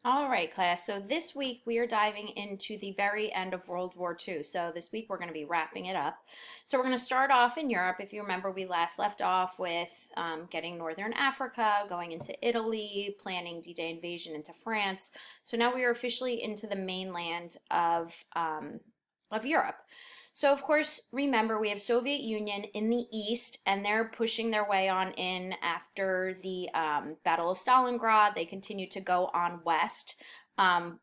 All right, class. So this week we are diving into the very end of World War II. So this week we're going to be wrapping it up. So we're going to start off in Europe. If you remember, we last left off with getting Northern Africa, going into Italy, planning D-Day invasion into France. So now we are officially into the mainland of Europe. So of course, remember we have Soviet Union in the east, and they're pushing their way on in after the Battle of Stalingrad. They continue to go on west.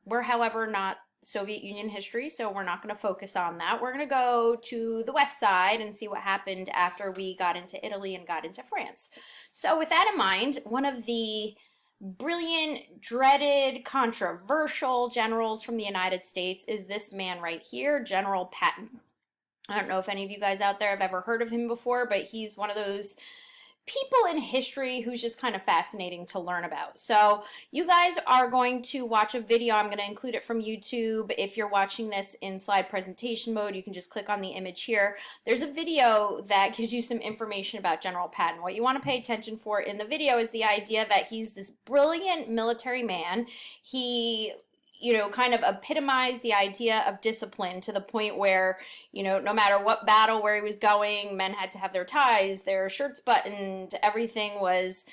We're, however, not Soviet Union history, so we're not going to focus on that. We're going to go to the west side and see what happened after we got into Italy and got into France. So with that in mind, one of the brilliant, dreaded, controversial generals from the United States is this man right here, General Patton. I don't know if any of you guys out there have ever heard of him before, but he's one of those people in history who's just kind of fascinating to learn about. So you guys are going to watch a video. I'm going to include it from YouTube. If you're watching this in slide presentation mode, you can just click on the image here. There's a video that gives you some information about General Patton. What you want to pay attention for in the video is the idea that he's this brilliant military man. He kind of epitomized the idea of discipline to the point where, no matter what battle where he was going, men had to have their ties, their shirts buttoned, everything was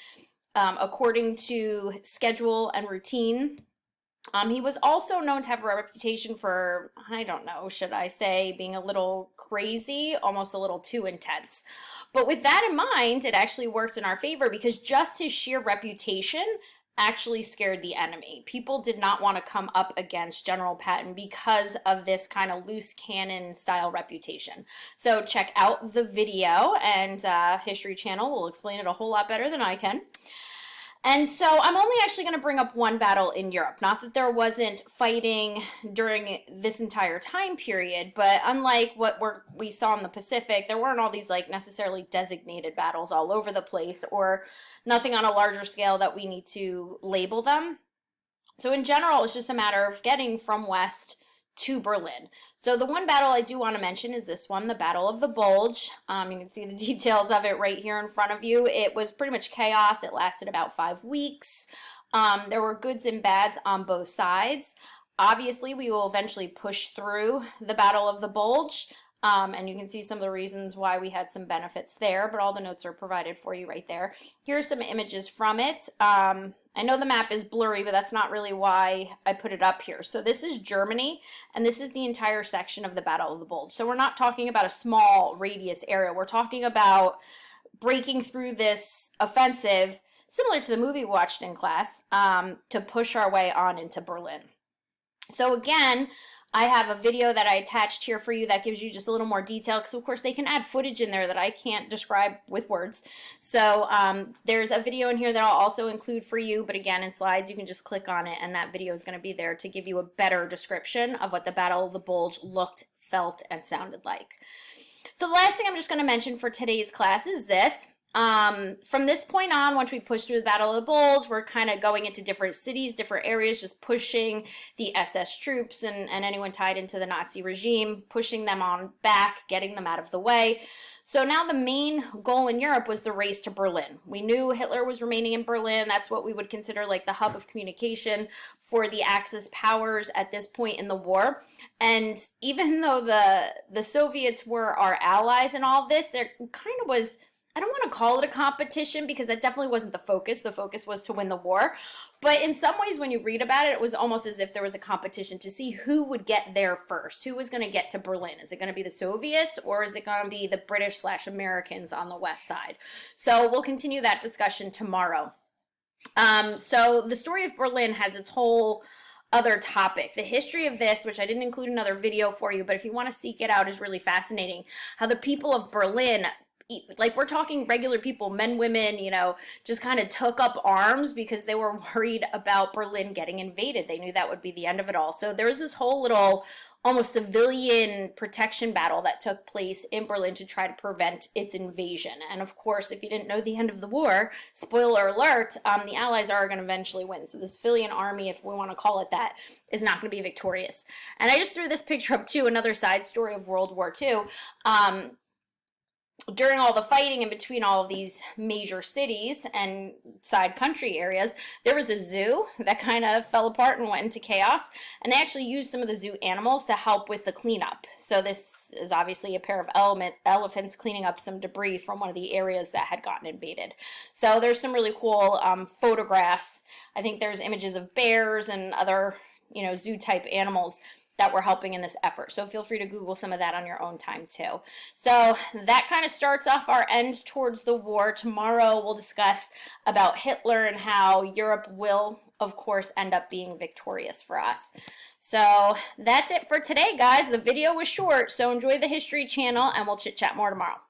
according to schedule and routine. He was also known to have a reputation for, I don't know, should I say, being a little crazy, almost a little too intense. But with that in mind, it actually worked in our favor because just his sheer reputation actually scared the enemy. People did not want to come up against General Patton because of this kind of loose cannon style reputation. So check out the video, and History Channel will explain it a whole lot better than I can. And so I'm only actually going to bring up one battle in Europe. Not that there wasn't fighting during this entire time period, but unlike what we saw in the Pacific, there weren't all these like necessarily designated battles all over the place, or nothing on a larger scale that we need to label them. So in general, it's just a matter of getting from west to Berlin. So the one battle I do want to mention is this one, the Battle of the Bulge. You can see the details of it right here in front of you. It was pretty much chaos. It lasted about 5 weeks. There were goods and bads on both sides. Obviously, we will eventually push through the Battle of the Bulge. And you can see some of the reasons why we had some benefits there, but all the notes are provided for you right there. Here are some images from it. I know the map is blurry, but that's not really why I put it up here. So this is Germany, and this is the entire section of the Battle of the Bulge. So we're not talking about a small radius area. We're talking about breaking through this offensive, similar to the movie we watched in class, to push our way on into Berlin. So again, I have a video that I attached here for you that gives you just a little more detail because, of course, they can add footage in there that I can't describe with words. So there's a video in here that I'll also include for you, but again, in slides, you can just click on it, and that video is going to be there to give you a better description of what the Battle of the Bulge looked, felt, and sounded like. So the last thing I'm just going to mention for today's class is this. From this point on, once we push through the Battle of the Bulge, we're kind of going into different cities, different areas, just pushing the SS troops and anyone tied into the Nazi regime, pushing them on back, getting them out of the way. So now the main goal in Europe was the race to Berlin. We knew Hitler was remaining in Berlin. That's what we would consider like the hub of communication for the Axis powers at this point in the war. And even though the Soviets were our allies in all of this, there kind of was, I don't want to call it a competition because that definitely wasn't the focus. The focus was to win the war. But in some ways, when you read about it, it was almost as if there was a competition to see who would get there first. Who was going to get to Berlin? Is it going to be the Soviets, or is it going to be the British/Americans on the west side? So we'll continue that discussion tomorrow. So the story of Berlin has its whole other topic. The history of this, which I didn't include another video for you, but if you want to seek it out, is really fascinating. How the people of Berlin, like we're talking regular people, men, women, just kind of took up arms because they were worried about Berlin getting invaded. They knew that would be the end of it all. So there was this whole little almost civilian protection battle that took place in Berlin to try to prevent its invasion. And of course, if you didn't know the end of the war, spoiler alert, the Allies are going to eventually win. So the civilian army, if we want to call it that, is not going to be victorious. And I just threw this picture up too, another side story of World War II. during all the fighting in between all of these major cities and side country areas, there was a zoo that kind of fell apart and went into chaos. And they actually used some of the zoo animals to help with the cleanup. So this is obviously a pair of elephants cleaning up some debris from one of the areas that had gotten invaded. So there's some really cool photographs. I think there's images of bears and other, zoo type animals that we're helping in this effort. So feel free to Google some of that on your own time too. So that kind of starts off our end towards the war. Tomorrow we'll discuss about Hitler and how Europe will, of course, end up being victorious for us. So that's it for today, guys. The video was short, so enjoy the History Channel, and we'll chit chat more tomorrow.